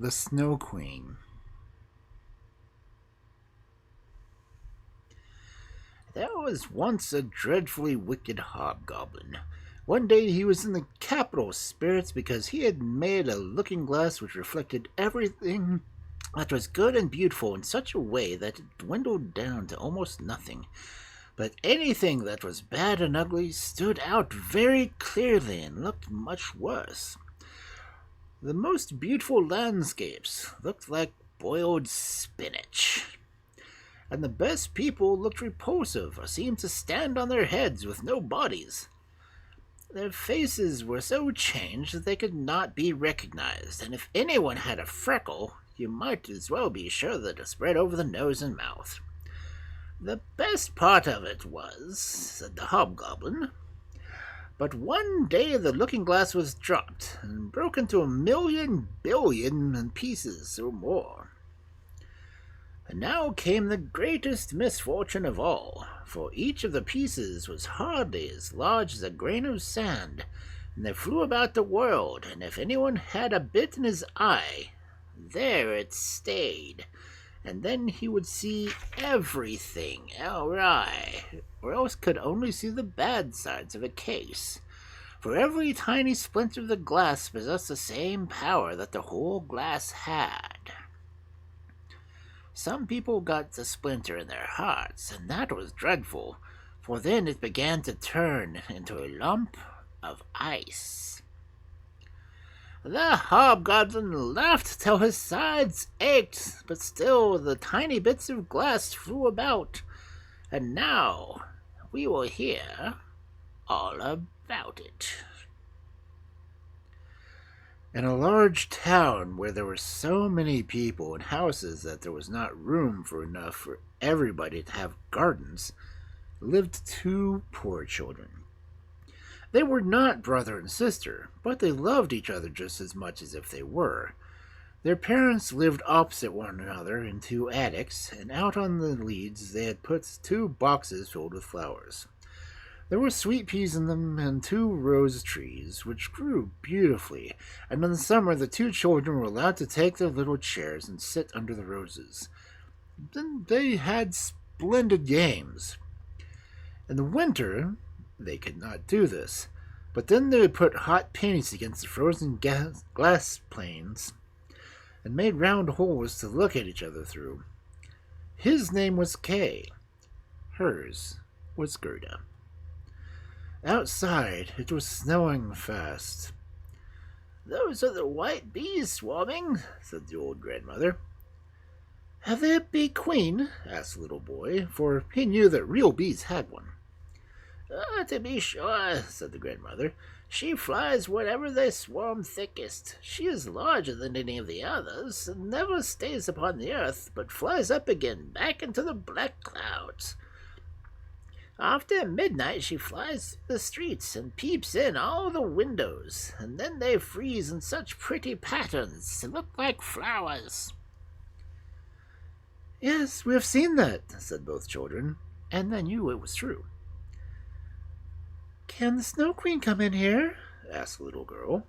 The Snow Queen. There was once a dreadfully wicked hobgoblin. One day he was in the capital of spirits because he had made a looking glass which reflected everything that was good and beautiful in such a way that it dwindled down to almost nothing. But anything that was bad and ugly stood out very clearly and looked much worse. The most beautiful landscapes looked like boiled spinach, and the best people looked repulsive or seemed to stand on their heads with no bodies. Their faces were so changed that they could not be recognized, and if anyone had a freckle, you might as well be sure that it spread over the nose and mouth. The best part of it was, said the hobgoblin, but one day the looking glass was dropped and broke into 1,000,000,000,000 pieces or more. And now came the greatest misfortune of all, for each of the pieces was hardly as large as a grain of sand, and they flew about the world, and if anyone had a bit in his eye, there it stayed, and then he would see everything awry, or else could only see the bad sides of a case. For every tiny splinter of the glass possessed the same power that the whole glass had. Some people got the splinter in their hearts, and that was dreadful, for then it began to turn into a lump of ice. The hobgoblin laughed till his sides ached, but still the tiny bits of glass flew about, and now we will hear all about it. In a large town where there were so many people and houses that there was not room for enough for everybody to have gardens, lived two poor children. They were not brother and sister, but they loved each other just as much as if they were. Their parents lived opposite one another in two attics, and out on the leads they had put two boxes filled with flowers. There were sweet peas in them and two rose trees, which grew beautifully, and in the summer the two children were allowed to take their little chairs and sit under the roses. Then they had splendid games. In the winter they could not do this, but then they would put hot pennies against the frozen glass panes and made round holes to look at each other through. His name was Kay. Hers was Gerda. Outside, it was snowing fast. "Those are the white bees swarming," said the old grandmother. "Have they a bee queen?" asked the little boy, for he knew that real bees had one. To be sure," said the grandmother. "She flies wherever they swarm thickest. She is larger than any of the others, and never stays upon the earth, but flies up again, back into the black clouds. After midnight she flies through the streets and peeps in all the windows, and then they freeze in such pretty patterns to look like flowers." "Yes, we have seen that," said both children, and they knew it was true. "Can the Snow Queen come in here?" asked the little girl.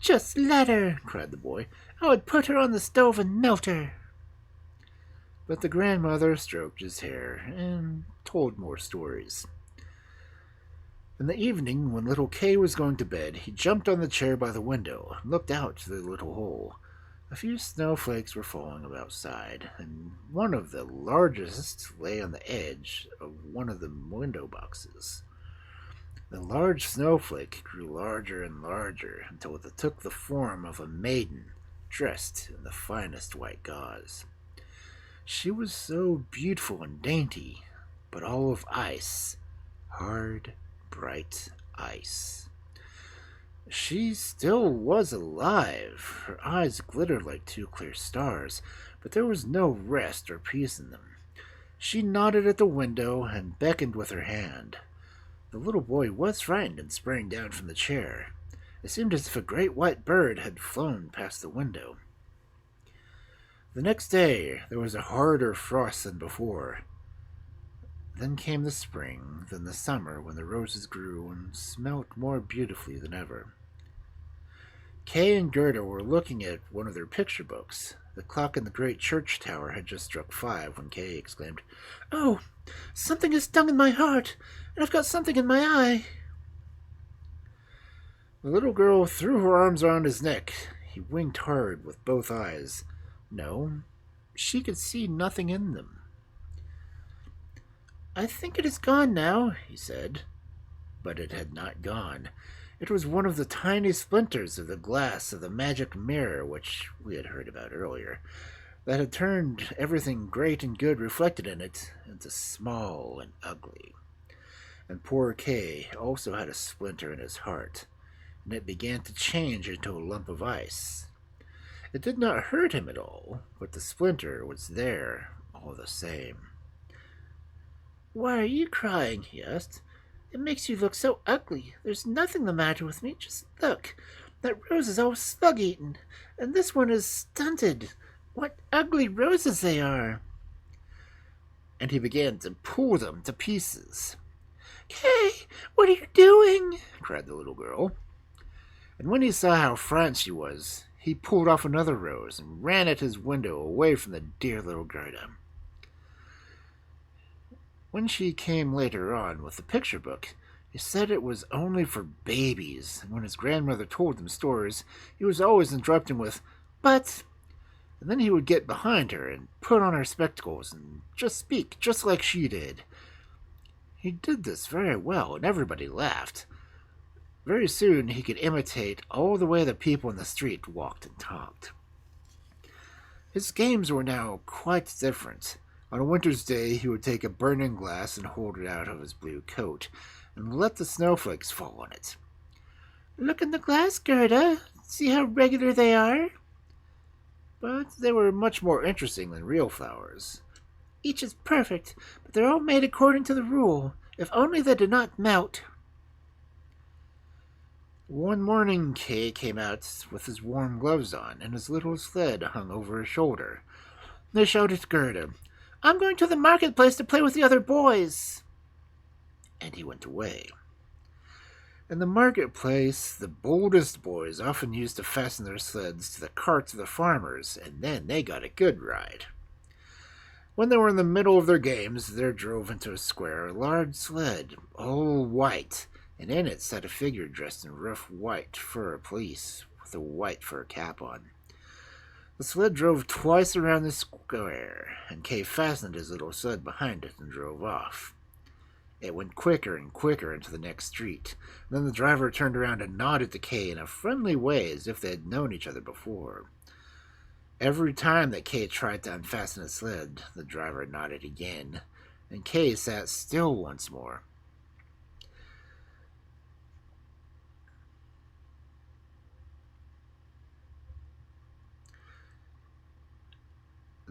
"Just let her," cried the boy. "I would put her on the stove and melt her." But the grandmother stroked his hair and told more stories. In the evening, when little Kay was going to bed, he jumped on the chair by the window and looked out through the little hole. A few snowflakes were falling outside, and one of the largest lay on the edge of one of the window boxes. The large snowflake grew larger and larger until it took the form of a maiden dressed in the finest white gauze. She was so beautiful and dainty, but all of ice, hard, bright ice. She still was alive. Her eyes glittered like two clear stars, but there was no rest or peace in them. She nodded at the window and beckoned with her hand. The little boy was frightened and sprang down from the chair. It seemed as if a great white bird had flown past the window. The next day there was a harder frost than before. Then came the spring, then the summer, when the roses grew and smelt more beautifully than ever. Kay and Gerda were looking at one of their picture books. The clock in the great church tower had just struck 5 when Kay exclaimed, "Oh, something is stung in my heart, and I've got something in my eye." The little girl threw her arms around his neck. He winked hard with both eyes. No, she could see nothing in them. "I think it is gone now," he said. But it had not gone. It was one of the tiny splinters of the glass of the magic mirror which we had heard about earlier, that had turned everything great and good reflected in it into small and ugly. And poor Kay also had a splinter in his heart, and it began to change into a lump of ice. It did not hurt him at all, but the splinter was there all the same. "Why are you crying?" he asked. "It makes you look so ugly. There's nothing the matter with me. Just look. That rose is all slug-eaten, and this one is stunted. What ugly roses they are!" And he began to pull them to pieces. "Kay, what are you doing?" cried the little girl. And when he saw how frightened she was, he pulled off another rose and ran at his window away from the dear little Gerda. When she came later on with the picture book, he said it was only for babies, and when his grandmother told him stories, he was always interrupting with, "But," and then he would get behind her and put on her spectacles and just speak, just like she did. He did this very well, and everybody laughed. Very soon he could imitate all the way the people in the street walked and talked. His games were now quite different. On a winter's day, he would take a burning glass and hold it out of his blue coat, and let the snowflakes fall on it. "Look in the glass, Gerda. See how regular they are?" But they were much more interesting than real flowers. "Each is perfect, but they're all made according to the rule. If only they did not melt." One morning, Kay came out with his warm gloves on, and his little sled hung over his shoulder. They shouted to Gerda, "I'm going to the marketplace to play with the other boys." And he went away. In the marketplace, the boldest boys often used to fasten their sleds to the carts of the farmers, and then they got a good ride. When they were in the middle of their games, there drove into a square a large sled, all white, and in it sat a figure dressed in rough white fur pelisse, with a white fur cap on. The sled drove twice around the square, and Kay fastened his little sled behind it and drove off. It went quicker and quicker into the next street. Then the driver turned around and nodded to Kay in a friendly way as if they had known each other before. Every time that Kay tried to unfasten his sled, the driver nodded again, and Kay sat still once more.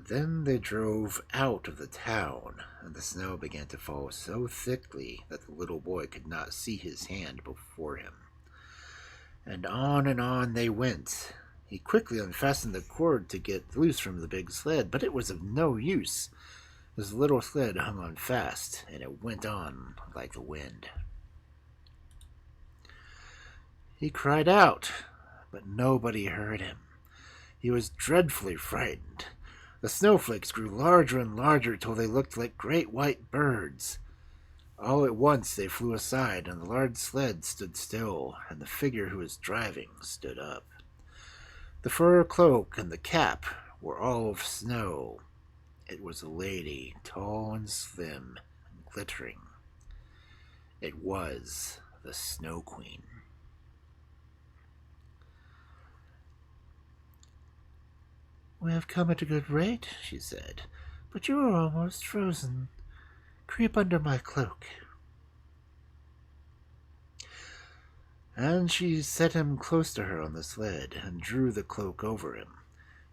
Then they drove out of the town, and the snow began to fall so thickly that the little boy could not see his hand before him. And on they went. He quickly unfastened the cord to get loose from the big sled, but it was of no use. His little sled hung on fast, and it went on like the wind. He cried out, but nobody heard him. He was dreadfully frightened. The snowflakes grew larger and larger till they looked like great white birds. All at once they flew aside, and the large sled stood still, and the figure who was driving stood up. The fur cloak and the cap were all of snow. It was a lady, tall and slim and glittering. It was the Snow Queen. "We have come at a good rate," she said, "but you are almost frozen. Creep under my cloak." And she set him close to her on the sled and drew the cloak over him.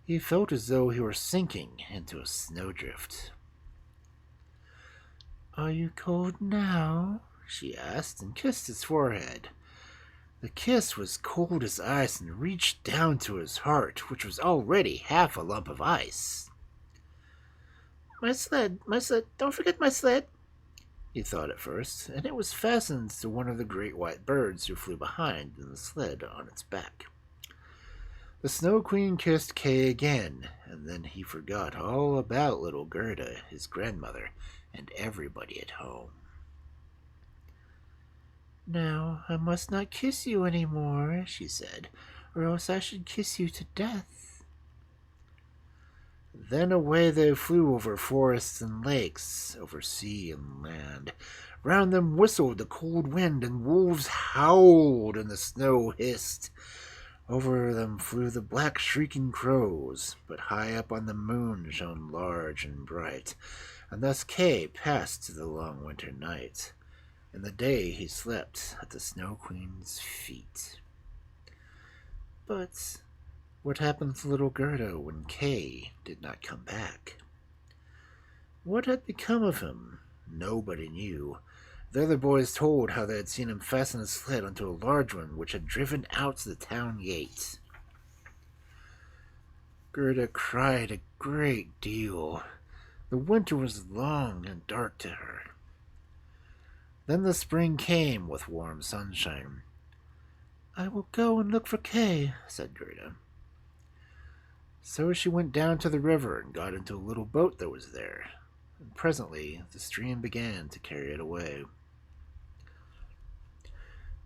He felt as though he were sinking into a snowdrift. "Are you cold now?" she asked, and kissed his forehead. The kiss was cold as ice and reached down to his heart, which was already half a lump of ice. My sled, don't forget my sled," he thought at first, and it was fastened to one of the great white birds who flew behind in the sled on its back. The Snow Queen kissed Kay again, and then he forgot all about little Gerda, his grandmother, and everybody at home. "Now I must not kiss you any more," she said, "or else I should kiss you to death." Then away they flew over forests and lakes, over sea and land. Round them whistled the cold wind, and wolves howled, and the snow hissed. Over them flew the black shrieking crows, but high up on the moon shone large and bright, and thus Kay passed the long winter night. In the day he slept at the Snow Queen's feet. But what happened to little Gerda when Kay did not come back? What had become of him? Nobody knew. The other boys told how they had seen him fasten his sled onto a large one which had driven out to the town gate. Gerda cried a great deal. The winter was long and dark to her. Then the spring came with warm sunshine. "I will go and look for Kay," said Gerda. So she went down to the river and got into a little boat that was there, and presently the stream began to carry it away.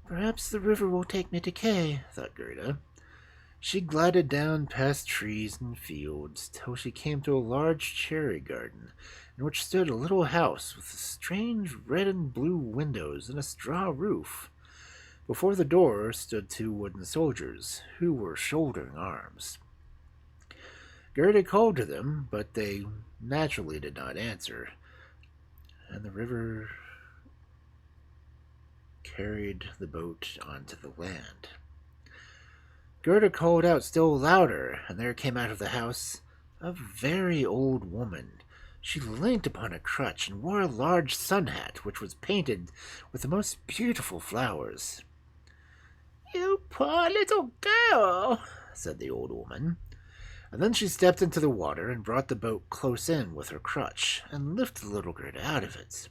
"Perhaps the river will take me to Kay," thought Gerda. She glided down past trees and fields till she came to a large cherry garden, in which stood a little house with strange red and blue windows and a straw roof. Before the door stood 2 wooden soldiers, who were shouldering arms. Gerda called to them, but they naturally did not answer, and the river carried the boat onto the land. Gerda called out still louder, and there came out of the house a very old woman. She leant upon a crutch and wore a large sun hat, which was painted with the most beautiful flowers. "You poor little girl," said the old woman. And then she stepped into the water and brought the boat close in with her crutch, and lifted little Gerda out of it.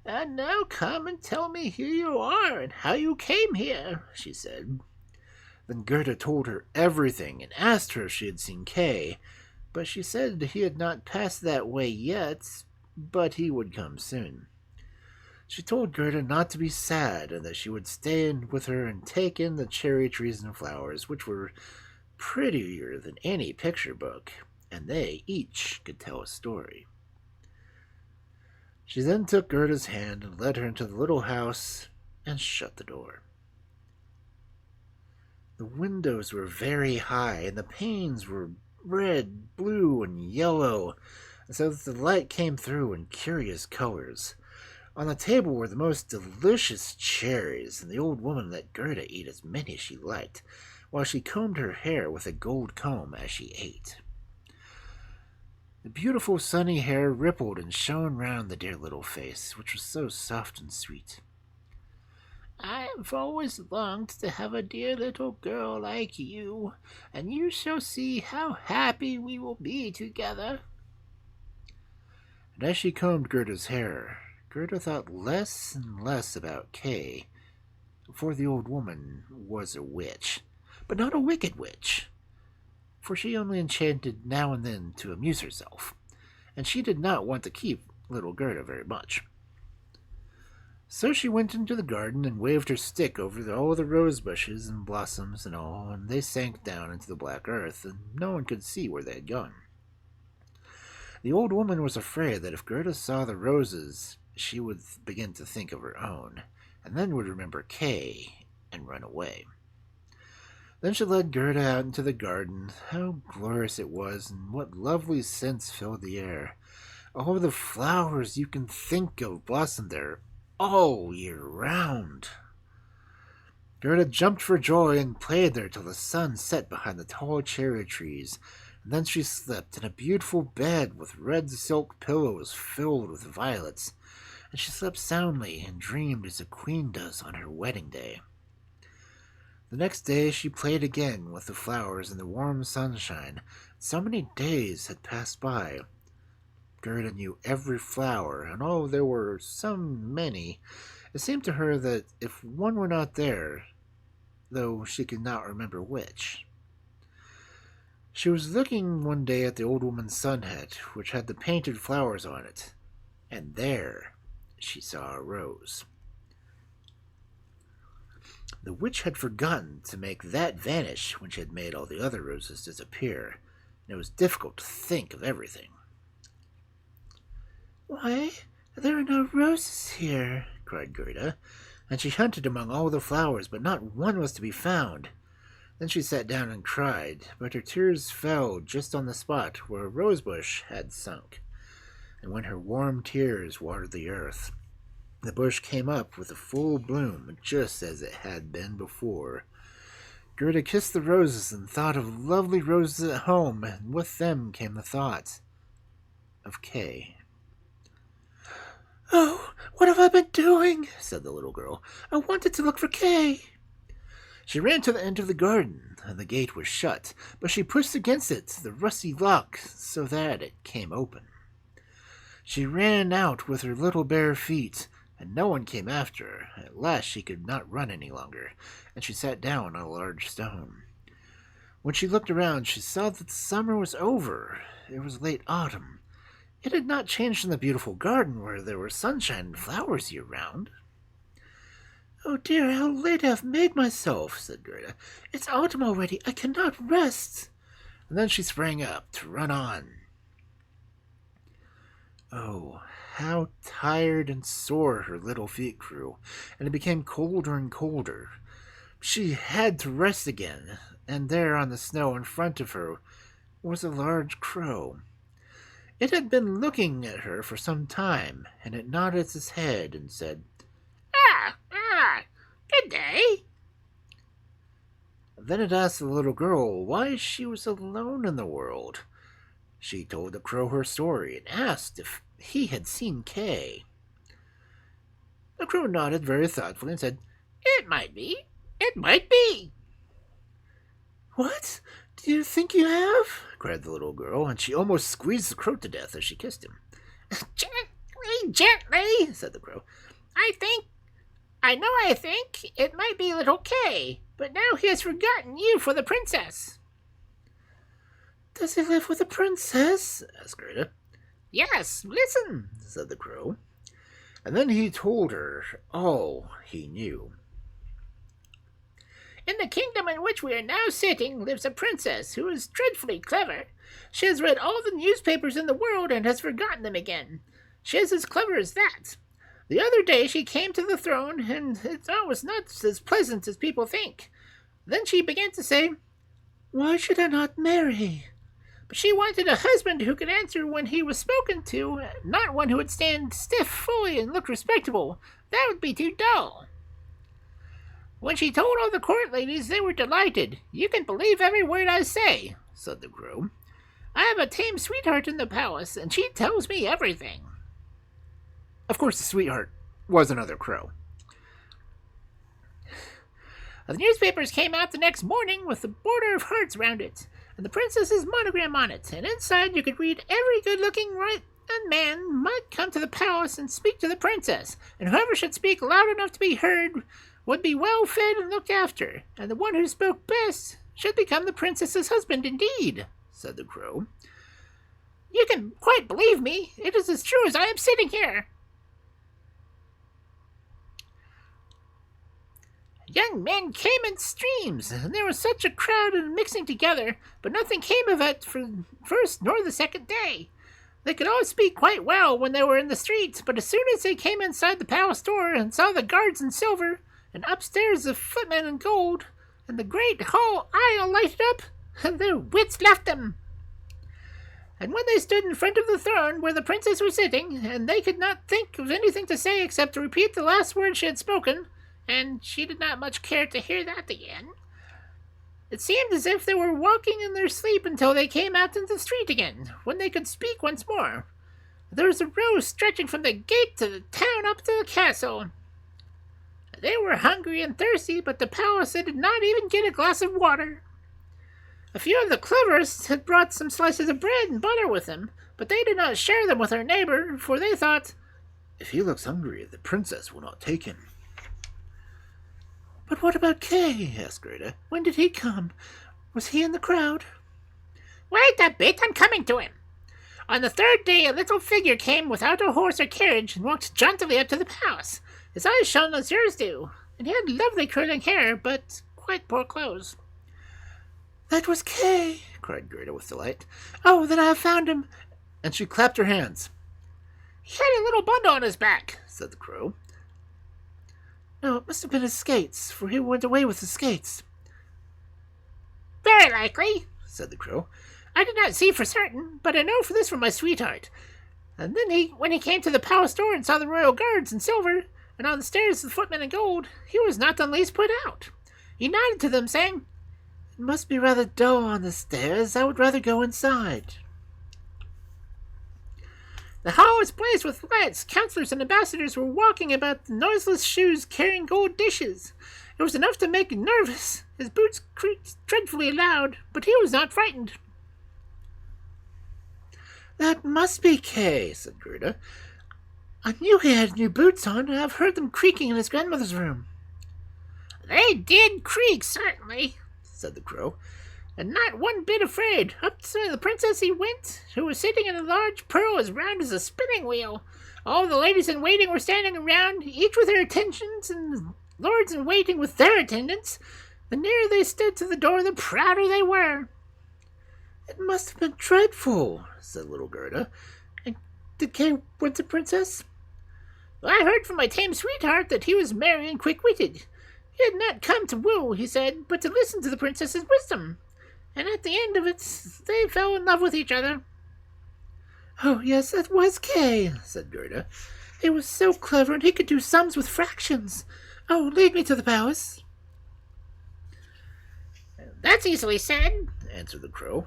"And now come and tell me who you are and how you came here," she said. Then Gerda told her everything and asked her if she had seen Kay, but she said he had not passed that way yet, but he would come soon. She told Gerda not to be sad, and that she would stay in with her and take in the cherry trees and flowers, which were prettier than any picture book, and they each could tell a story. She then took Gerda's hand and led her into the little house and shut the door. The windows were very high, and the panes were red, blue, and yellow, so that the light came through in curious colors. On the table were the most delicious cherries, and the old woman let Gerda eat as many as she liked, while she combed her hair with a gold comb as she ate. The beautiful sunny hair rippled and shone round the dear little face, which was so soft and sweet. "I have always longed to have a dear little girl like you, and you shall see how happy we will be together." And as she combed Gerda's hair, Gerda thought less and less about Kay, for the old woman was a witch, but not a wicked witch, for she only enchanted now and then to amuse herself, and she did not want to keep little Gerda very much. So she went into the garden and waved her stick over all the rose bushes and blossoms and all, and they sank down into the black earth, and no one could see where they had gone. The old woman was afraid that if Gerda saw the roses, she would begin to think of her own, and then would remember Kay and run away. Then she led Gerda out into the garden. How glorious it was, and what lovely scents filled the air. All the flowers you can think of blossomed there all year round. Gerda jumped for joy and played there till the sun set behind the tall cherry trees, and then she slept in a beautiful bed with red silk pillows filled with violets, and she slept soundly and dreamed as a queen does on her wedding day. The next day she played again with the flowers in the warm sunshine. So many days had passed by. Gerda knew every flower, and although there were so many, it seemed to her that if one were not there, though she could not remember which, She was looking one day at the old woman's sun hat, which had the painted flowers on it, and there she saw a rose. The witch had forgotten to make that vanish when she had made all the other roses disappear, and it was difficult to think of everything. "Why, there are no roses here," cried Gerda, and she hunted among all the flowers, but not one was to be found. Then she sat down and cried, but her tears fell just on the spot where a rosebush had sunk, and when her warm tears watered the earth, the bush came up with a full bloom, just as it had been before. Gerda kissed the roses and thought of lovely roses at home, and with them came the thought of Kay. "Oh, what have I been doing?" said the little girl. "I wanted to look for Kay." She ran to the end of the garden, and the gate was shut, but she pushed against it the rusty lock so that it came open. She ran out with her little bare feet, and no one came after her. At last she could not run any longer, and she sat down on a large stone. When she looked around, she saw that the summer was over. It was late autumn. It had not changed in the beautiful garden where there were sunshine and flowers year-round. "Oh dear, how late I have made myself," said Gerda. "It's autumn already. I cannot rest." And then she sprang up to run on. Oh, how tired and sore her little feet grew, and it became colder and colder. She had to rest again, and there on the snow in front of her was a large crow. It had been looking at her for some time, and it nodded its head and said, good day." Then it asked the little girl why she was alone in the world. She told the crow her story and asked if he had seen Kay. The crow nodded very thoughtfully and said, "It might be. It might be." "What? Do you think you have?" cried the little girl, and she almost squeezed the crow to death as she kissed him. "Gently, gently," said the crow. I think it might be little Kay, but now he has forgotten you for the princess." "Does he live with the princess?" asked Gerda. "Yes, listen," said the crow. And then he told her all he knew. "In the kingdom in which we are now sitting lives a princess who is dreadfully clever. She has read all the newspapers in the world and has forgotten them again. She is as clever as that. The other day she came to the throne, and it was not as pleasant as people think. Then she began to say, 'Why should I not marry?' But she wanted a husband who could answer when he was spoken to, not one who would stand stiff fully and look respectable. That would be too dull. When she told all the court ladies, they were delighted. You can believe every word I say," said the crow. "I have a tame sweetheart in the palace, and she tells me everything." Of course, the sweetheart was another crow. "The newspapers came out the next morning with a border of hearts round it, and the princess's monogram on it, and inside you could read every good-looking man might come to the palace and speak to the princess, and whoever should speak loud enough to be heard would be well fed and looked after, and the one who spoke best should become the princess's husband indeed," said the crow. "You can quite believe me. It is as true as I am sitting here." "Young men came in streams, and there was such a crowd and mixing together, but nothing came of it for the first nor the second day. They could all speak quite well when they were in the streets, but as soon as they came inside the palace door and saw the guards in silver, and upstairs the footmen in gold, and the great hall aisle lighted up, their wits left them. And when they stood in front of the throne where the princess was sitting, and they could not think of anything to say except to repeat the last word she had spoken, and she did not much care to hear that again, it seemed as if they were walking in their sleep until they came out into the street again, when they could speak once more. There was a road stretching from the gate to the town up to the castle. They were hungry and thirsty, but the palace they did not even get a glass of water. A few of the cleverest had brought some slices of bread and butter with them, but they did not share them with our neighbor, for they thought, 'If he looks hungry, the princess will not take him.'" "But what about Kay?" asked Gerda. "When did he come? Was he in the crowd?" Wait a bit, I'm coming to him. On the third day, a little figure came without a horse or carriage and walked jauntily up to the palace. His eyes shone as yours do, and he had lovely curling hair, but quite poor clothes. That was Kay, cried Gerda with delight. Oh, then I have found him. And she clapped her hands. He had a little bundle on his back, said the crow. No, it must have been his skates, for he went away with his skates. Very likely, said the crow. I did not see for certain, but I know for this from my sweetheart. And then when he came to the palace door and saw the royal guards in silver, and on the stairs the footmen in gold, he was not the least put out. He nodded to them, saying, It must be rather dull on the stairs. I would rather go inside. The hall was blazed with lights. Counselors and ambassadors were walking about the noiseless shoes carrying gold dishes. It was enough to make him nervous. His boots creaked dreadfully loud, but he was not frightened. That must be Kay, said Gerda. I knew he had new boots on, and I've heard them creaking in his grandmother's room. They did creak, certainly, said the crow. And not one bit afraid. Up to the princess he went, who was sitting in a large pearl as round as a spinning wheel. All the ladies in waiting were standing around, each with their attentions, and lords in waiting with their attendants. The nearer they stood to the door, the prouder they were. It must have been dreadful, said little Gerda. And did Kay want the princess? I heard from my tame sweetheart that he was merry and quick-witted. He had not come to woo, he said, but to listen to the princess's wisdom. And at the end of it, they fell in love with each other. Oh, yes, that was Kay, said Gerda. He was so clever, and he could do sums with fractions. Oh, lead me to the palace. That's easily said, answered the crow.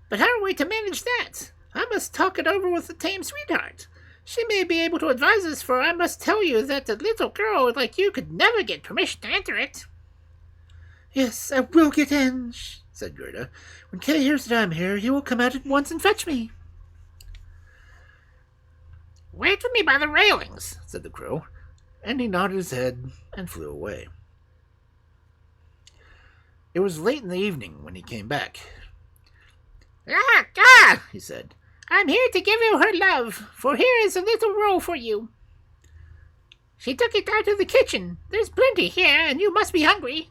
But how are we to manage that? I must talk it over with the tame sweetheart. She may be able to advise us, for I must tell you that a little girl like you could never get permission to enter it. Yes, I will get in, said Gerda. When Kay hears that I'm here, he will come out at once and fetch me. Wait for me by the railings, said the crow, and he nodded his head and flew away. It was late in the evening when he came back. He said. I'm here to give you her love, for here is a little roll for you. She took it out of the kitchen. There's plenty here, and you must be hungry.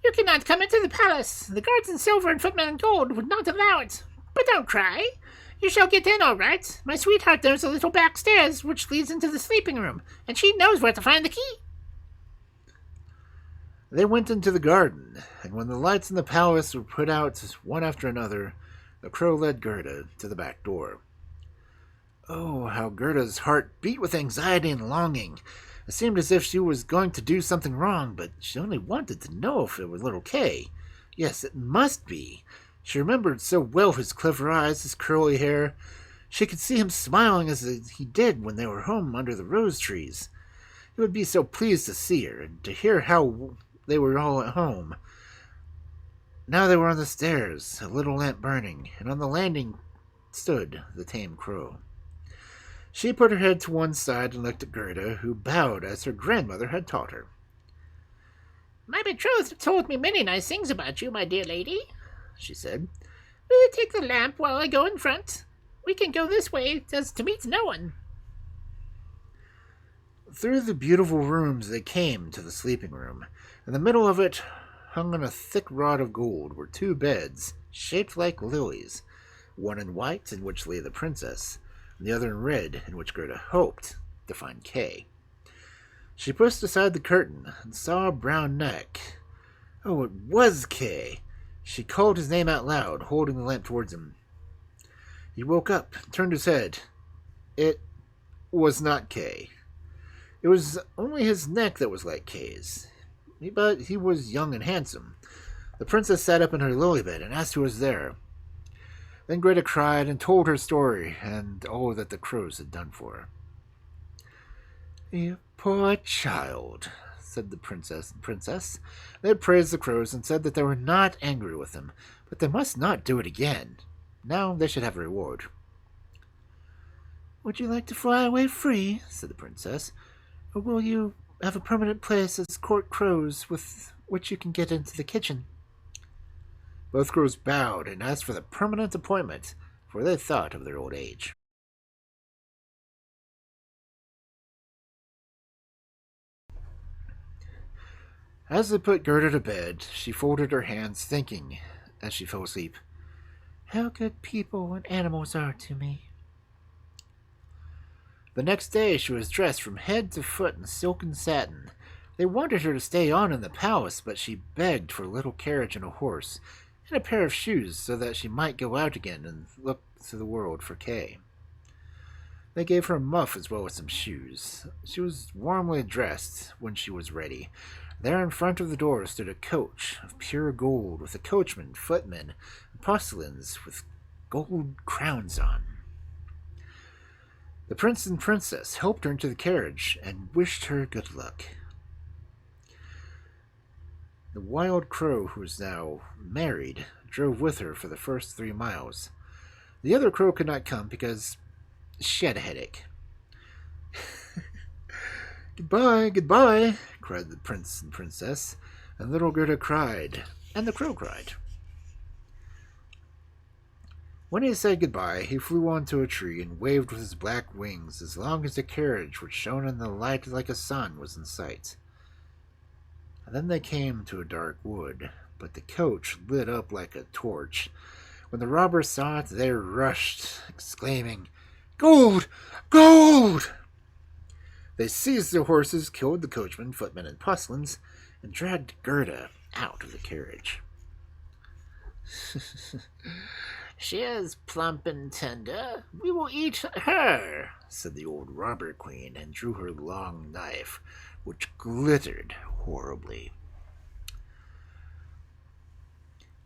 You cannot come into the palace. The guards in silver and footmen in gold would not allow it. But don't cry. You shall get in all right. My sweetheart knows a little back stairs which leads into the sleeping room, and she knows where to find the key. They went into the garden, and when the lights in the palace were put out one after another, the crow led Gerda to the back door. Oh, how Gerda's heart beat with anxiety and longing. It seemed as if she was going to do something wrong, but she only wanted to know if it was little Kay. Yes, it must be. She remembered so well his clever eyes, his curly hair. She could see him smiling as he did when they were home under the rose trees. He would be so pleased to see her, and to hear how they were all at home. Now they were on the stairs, a little lamp burning, and on the landing stood the tame crow. She put her head to one side and looked at Gerda, who bowed as her grandmother had taught her. My betrothed told me many nice things about you, my dear lady, she said. Will you take the lamp while I go in front? We can go this way as to meet no one. Through the beautiful rooms they came to the sleeping room. In the middle of it, hung on a thick rod of gold, were two beds, shaped like lilies, one in white, in which lay the princess, and the other in red, in which Gerda hoped to find Kay. She pushed aside the curtain and saw a brown neck. Oh, it was Kay! She called his name out loud, holding the lamp towards him. He woke up, turned his head. It was not Kay. It was only his neck that was like Kay's. But he was young and handsome. The princess sat up in her lily bed and asked who was there. Then Greta cried and told her story and all that the crows had done for her. "You poor child," said the princess. They praised the crows and said that they were not angry with them, but they must not do it again. Now they should have a reward. "Would you like to fly away free?" said the princess. "Or will you have a permanent place as court crows with which you can get into the kitchen?" Both crows bowed and asked for the permanent appointment, for they thought of their old age. As they put Gerda to bed, she folded her hands, thinking, as she fell asleep, "How good people and animals are to me." The next day she was dressed from head to foot in silk and satin. They wanted her to stay on in the palace, but she begged for a little carriage and a horse, and a pair of shoes so that she might go out again and look to the world for Kay. They gave her a muff as well as some shoes. She was warmly dressed when she was ready. There in front of the door stood a coach of pure gold, with a coachman, footmen, and postilions with gold crowns on. The prince and princess helped her into the carriage and wished her good luck. The wild crow, who was now married, drove with her for the first 3 miles. The other crow could not come because she had a headache. "Goodbye, goodbye," cried the prince and princess, and little Gerda cried, and the crow cried. When he said goodbye, he flew onto a tree and waved with his black wings as long as the carriage, which shone in the light like a sun, was in sight. And then they came to a dark wood, but the coach lit up like a torch. When the robbers saw it, they rushed, exclaiming, "Gold! Gold!" They seized the horses, killed the coachman, footmen, and postilions, and dragged Gerda out of the carriage. "She is plump and tender. We will eat her," said the old robber queen, and drew her long knife, which glittered horribly.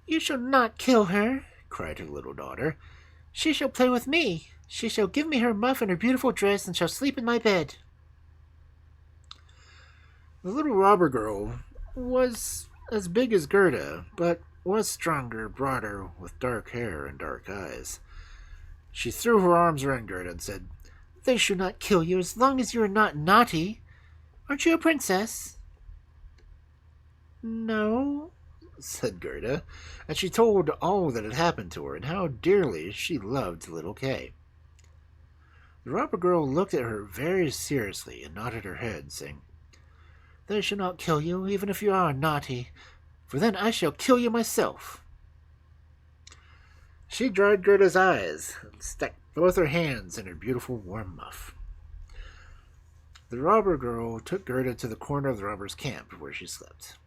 "You shall not kill her," cried her little daughter. "She shall play with me. She shall give me her muff and her beautiful dress, and shall sleep in my bed." The little robber girl was as big as Gerda, but was stronger, broader, with dark hair and dark eyes. She threw her arms around Gerda and said, "They shall not kill you as long as you are not naughty. Aren't you a princess?" "No," said Gerda, and she told all that had happened to her and how dearly she loved little Kay. The robber girl looked at her very seriously and nodded her head, saying, "They shall not kill you, even if you are naughty, for then I shall kill you myself." She dried Gerda's eyes and stuck both her hands in her beautiful warm muff. The robber girl took Gerda to the corner of the robbers' camp, where she slept.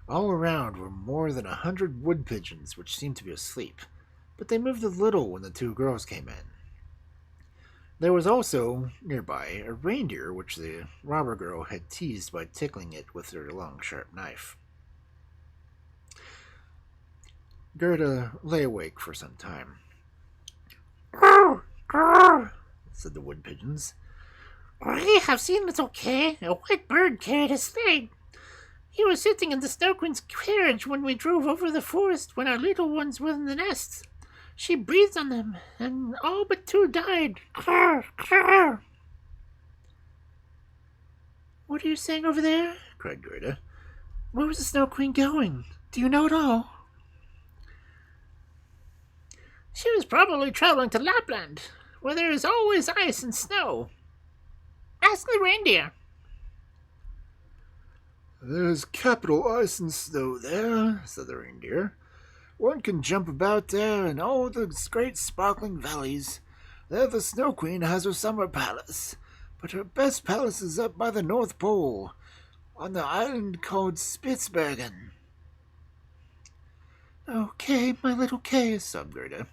All around were more than 100 wood pigeons, which seemed to be asleep, but they moved a little when the 2 girls came in. There was also, nearby, a reindeer which the robber girl had teased by tickling it with her long, sharp knife. Gerda lay awake for some time. "Grr, grr," said the wood pigeons. "We have seen little Kay. A white bird carried his sled. He was sitting in the Snow Queen's carriage when we drove over the forest when our little ones were in the nests. She breathed on them, and all but 2 died. Grr, grr." "What are you saying over there?" cried Gerda. "Where was the Snow Queen going? Do you know it all?" "She was probably traveling to Lapland, where there is always ice and snow. Ask the reindeer." "There's capital ice and snow there," said the reindeer. "One can jump about there in all the great sparkling valleys. There the Snow Queen has her summer palace, but her best palace is up by the North Pole, on the island called Spitzbergen." "Oh, Kay, my little Kay," sobbed Gerda.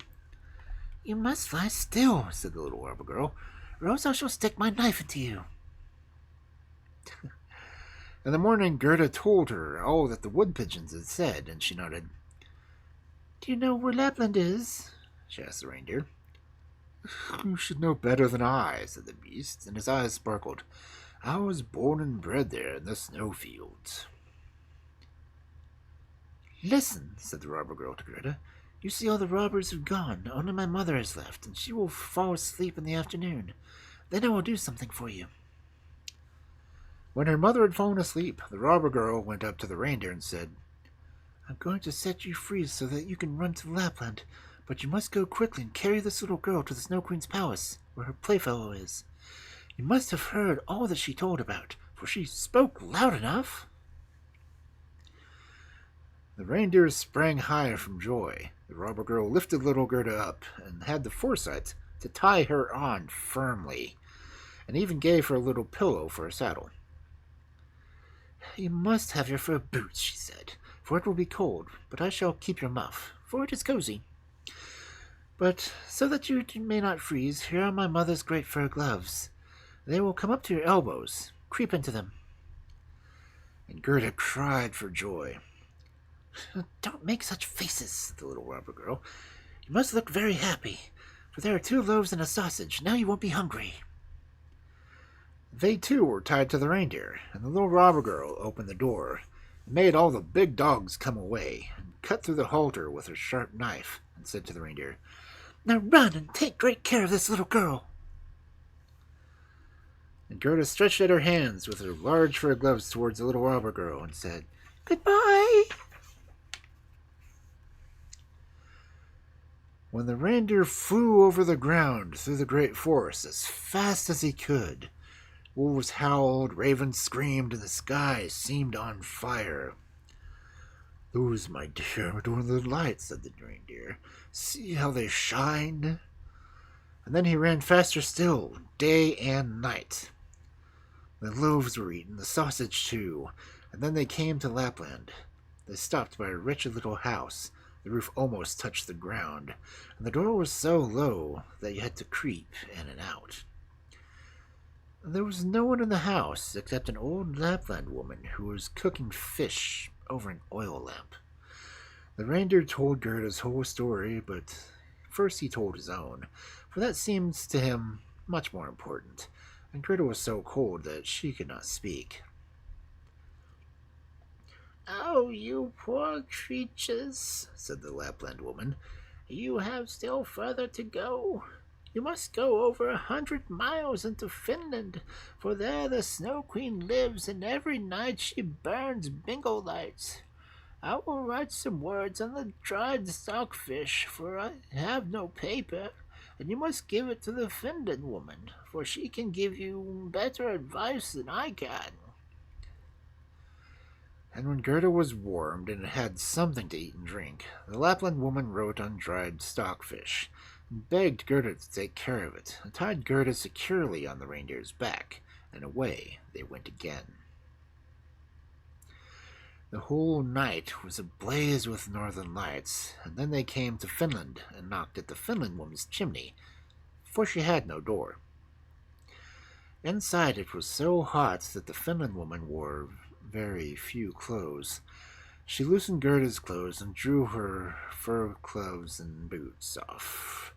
"You must lie still," said the little robber girl, "or else I shall stick my knife into you." In the morning, Gerda told her all that the wood pigeons had said, and she nodded. "Do you know where Lapland is?" she asked the reindeer. "You should know better than I," said the beast, and his eyes sparkled. "I was born and bred there in the snowfields." "Listen," said the robber girl to Gerda. "You see all the robbers have gone. Only my mother is left, and she will fall asleep in the afternoon. Then I will do something for you." When her mother had fallen asleep, the robber girl went up to the reindeer and said, I'm going to set you free so that you can run to Lapland, but you must go quickly and carry this little girl to the Snow Queen's palace, where her playfellow is. You must have heard all that she told about, for she spoke loud enough." The reindeer sprang higher from joy. The robber girl lifted little Gerda up and had the foresight to tie her on firmly, and even gave her a little pillow for a saddle. "You must have your fur boots," she said, "for it will be cold, but I shall keep your muff, for it is cozy. But so that you may not freeze, here are my mother's great fur gloves. They will come up to your elbows. Creep into them." And Gerda cried for joy. "Don't make such faces," said the little robber girl. "You must look very happy, for there are 2 loaves and a sausage. Now you won't be hungry." They too were tied to the reindeer, and the little robber girl opened the door and made all the big dogs come away, and cut through the halter with her sharp knife, and said to the reindeer, "Now run and take great care of this little girl." And Gerda stretched out her hands with her large fur gloves towards the little robber girl and said, "Goodbye." When the reindeer flew over the ground through the great forest as fast as he could, wolves howled, ravens screamed, and the sky seemed on fire. "Those, my dear, are the lights," said the reindeer. "See how they shine." And then he ran faster still, day and night. The loaves were eaten, the sausage too, and then they came to Lapland. They stopped by a wretched little house. The roof almost touched the ground, and the door was so low that you had to creep in and out. There was no one in the house except an old Lapland woman who was cooking fish over an oil lamp. The reindeer told Gerda's whole story, but first he told his own, for that seemed to him much more important, and Gerda was so cold that she could not speak. "Oh, you poor creatures," said the Lapland woman. "You have still further to go. You must go over 100 miles into Finland, for there the Snow Queen lives, and every night she burns bingo lights. I will write some words on the dried stockfish, for I have no paper, and you must give it to the Finland woman, for she can give you better advice than I can." And when Gerda was warmed and had something to eat and drink, the Lapland woman wrote on dried stockfish, and begged Gerda to take care of it, and tied Gerda securely on the reindeer's back, and away they went again. The whole night was ablaze with northern lights, and then they came to Finland and knocked at the Finland woman's chimney, for she had no door. Inside it was so hot that the Finland woman wore very few clothes. She loosened Gerda's clothes and drew her fur gloves and boots off.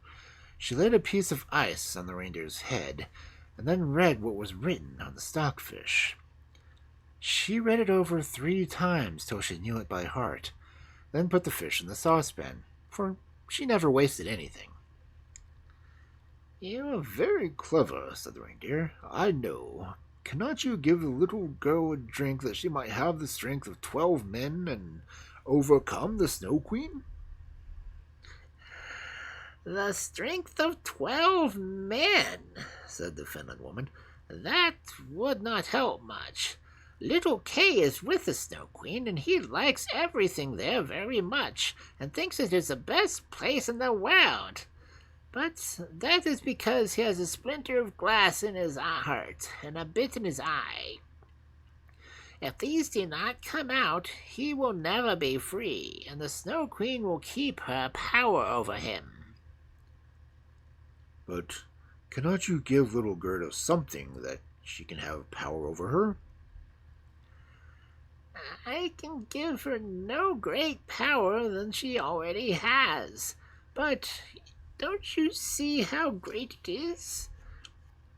She laid a piece of ice on the reindeer's head, and then read what was written on the stockfish. She read it over 3 times till she knew it by heart, then put the fish in the saucepan, for she never wasted anything. "You are very clever," said the reindeer. "I know. Cannot you give the little girl a drink that she might have the strength of 12 men and overcome the Snow Queen?" "The strength of 12 men," said the Finland woman. "That would not help much. Little Kay is with the Snow Queen, and he likes everything there very much, and thinks it is the best place in the world. But that is because he has a splinter of glass in his heart and a bit in his eye. If these do not come out, he will never be free, and the Snow Queen will keep her power over him." "But cannot you give little Gerda something that she can have power over her?" "I can give her no great power than she already has, but don't you see how great it is?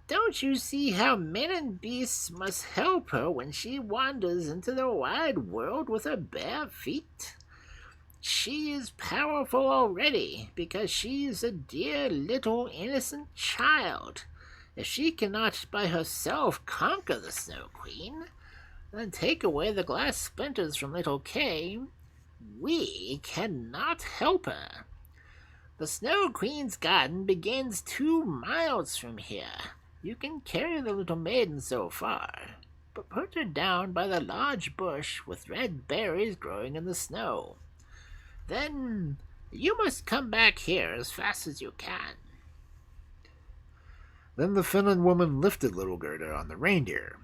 Don't you see how men and beasts must help her when she wanders into the wide world with her bare feet? She is powerful already, because she is a dear little innocent child. If she cannot by herself conquer the Snow Queen, then take away the glass splinters from little Kay, We cannot help her. The Snow Queen's garden begins 2 miles from here. You can carry the little maiden so far, but put her down by the large bush with red berries growing in the snow. Then you must come back here as fast as you can." Then the Finland woman lifted little Gerda on the reindeer,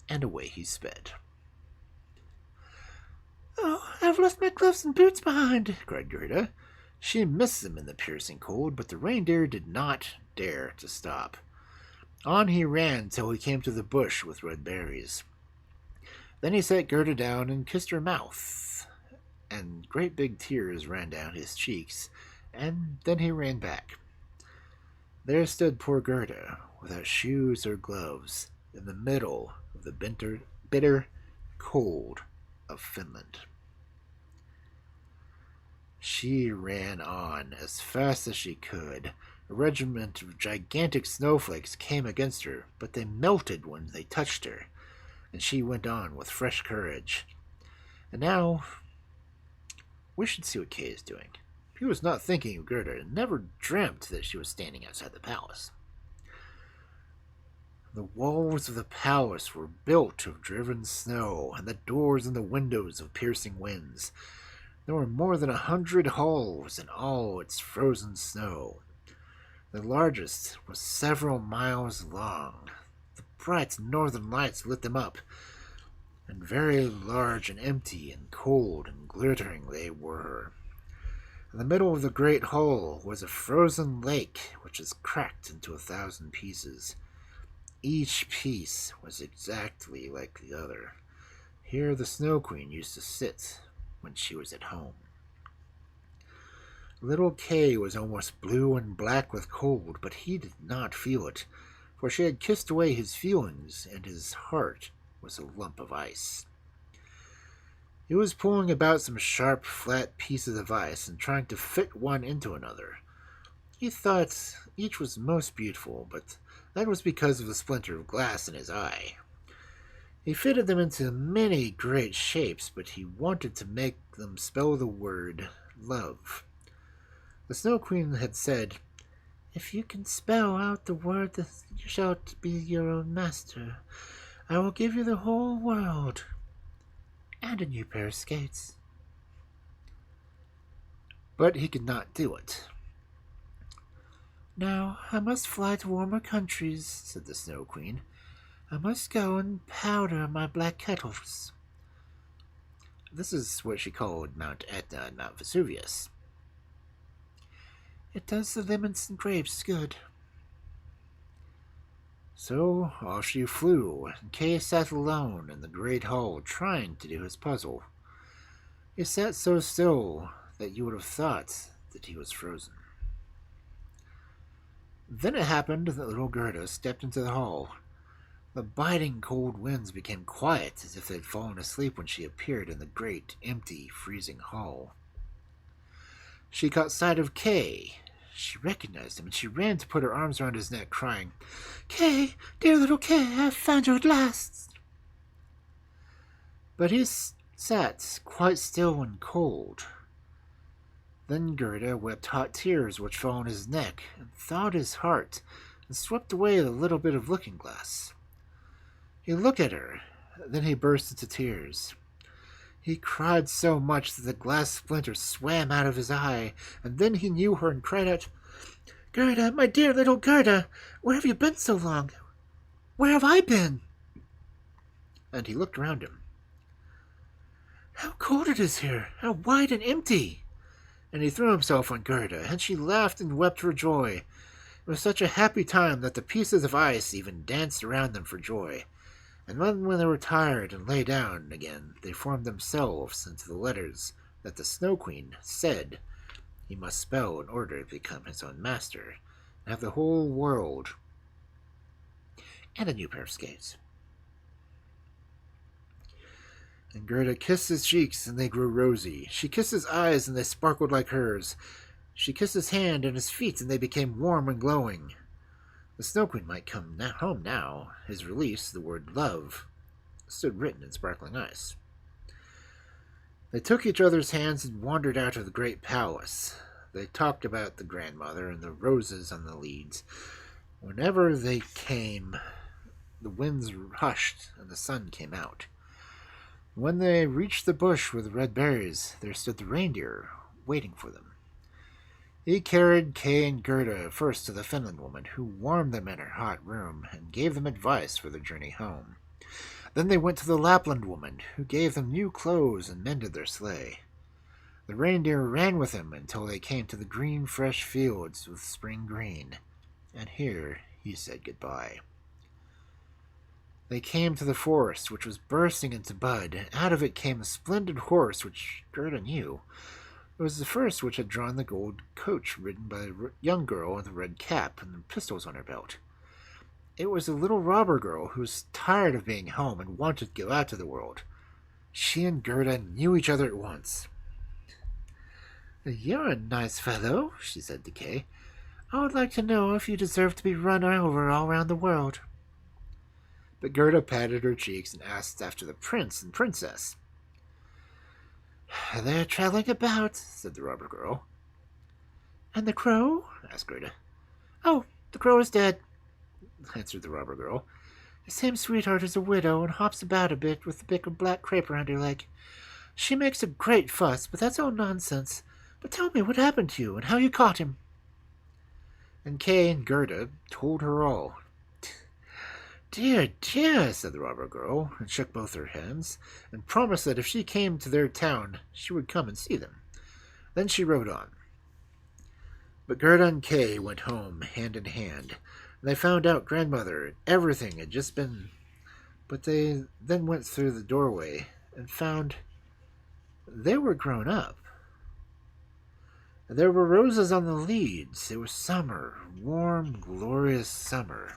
and away he sped. "Oh, I've left my gloves and boots behind," cried Gerda. She missed them in the piercing cold, but the reindeer did not dare to stop. On he ran till he came to the bush with red berries. Then he set Gerda down and kissed her mouth, and great big tears ran down his cheeks, and then he ran back. There stood poor Gerda, without shoes or gloves, in the middle of the bitter cold of Finland. She ran on as fast as she could. A regiment of gigantic snowflakes came against her, but they melted when they touched her, and she went on with fresh courage. And now, we should see what Kay is doing. He was not thinking of Gerda and never dreamt that she was standing outside the palace. The walls of the palace were built of driven snow, and the doors and the windows of piercing winds. There were more than 100 halls in all its frozen snow. The largest was several miles long. The bright northern lights lit them up, and very large and empty and cold and glittering they were. In the middle of the great hall was a frozen lake which was cracked into 1,000 pieces. Each piece was exactly like the other. Here the Snow Queen used to sit when she was at home. Little Kay was almost blue and black with cold, but he did not feel it, for she had kissed away his feelings, and his heart was a lump of ice. He was pulling about some sharp, flat pieces of ice and trying to fit one into another. He thought each was most beautiful, but that was because of the splinter of glass in his eye. He fitted them into many great shapes, but he wanted to make them spell the word love. The Snow Queen had said, "If you can spell out the word, that you shall be your own master. I will give you the whole world, and a new pair of skates." But he could not do it. "Now I must fly to warmer countries," said the Snow Queen. "I must go and powder my black kettles." This is what she called Mount Etna and Mount Vesuvius. "It does the lemons and grapes good." So off she flew, and Kay sat alone in the great hall trying to do his puzzle. He sat so still that you would have thought that he was frozen. Then it happened that little Gerda stepped into the hall. The biting cold winds became quiet, as if they had fallen asleep when she appeared in the great, empty, freezing hall. She caught sight of Kay. She recognized him, and she ran to put her arms around his neck, crying, "Kay, dear little Kay, I've found you at last." But he sat quite still and cold. Then Gerda wept hot tears which fell on his neck, and thawed his heart, and swept away the little bit of looking-glass. He looked at her, then he burst into tears. He cried so much that the glass splinter swam out of his eye, and then he knew her and cried out, "Gerda, my dear little Gerda, where have you been so long? Where have I been?" And he looked around him. "How cold it is here! How wide and empty!" And he threw himself on Gerda, and she laughed and wept for joy. It was such a happy time that the pieces of ice even danced around them for joy. And then when they were tired and lay down again, they formed themselves into the letters that the Snow Queen said he must spell in order to become his own master, and have the whole world, and a new pair of skates. And Gerda kissed his cheeks, and they grew rosy. She kissed his eyes, and they sparkled like hers. She kissed his hand and his feet, and they became warm and glowing. The Snow Queen might come home now. His release, the word love, stood written in sparkling ice. They took each other's hands and wandered out of the great palace. They talked about the grandmother and the roses on the leads. Whenever they came, the winds hushed and the sun came out. When they reached the bush with the red berries, there stood the reindeer, waiting for them. He carried Kay and Gerda first to the Finland woman, who warmed them in her hot room and gave them advice for their journey home. Then they went to the Lapland woman, who gave them new clothes and mended their sleigh. The reindeer ran with him until they came to the green, fresh fields with spring green, and here he said goodbye. They came to the forest, which was bursting into bud, and out of it came a splendid horse which Gerda knew. It was the first which had drawn the gold coach ridden by a young girl with a red cap and the pistols on her belt. It was a little robber girl who was tired of being home and wanted to go out to the world. She and Gerda knew each other at once. "You're a nice fellow," she said to Kay. "I would like to know if you deserve to be run over all round the world." But Gerda patted her cheeks and asked after the prince and princess. "They're traveling about," said the robber girl. "And the crow?" asked Gerda. "Oh, the crow is dead," answered the robber girl. "His same sweetheart is a widow and hops about a bit with a big black crepe around her leg. She makes a great fuss, but that's all nonsense. But tell me what happened to you and how you caught him." And Kay and Gerda told her all. "Dear, dear," said the robber girl, and shook both her hands, and promised that if she came to their town, she would come and see them. Then she rode on. But Gerda and Kay went home hand in hand, and they found out grandmother and everything had just been... But they then went through the doorway and found they were grown up. There were roses on the leads. It was summer, warm, glorious summer.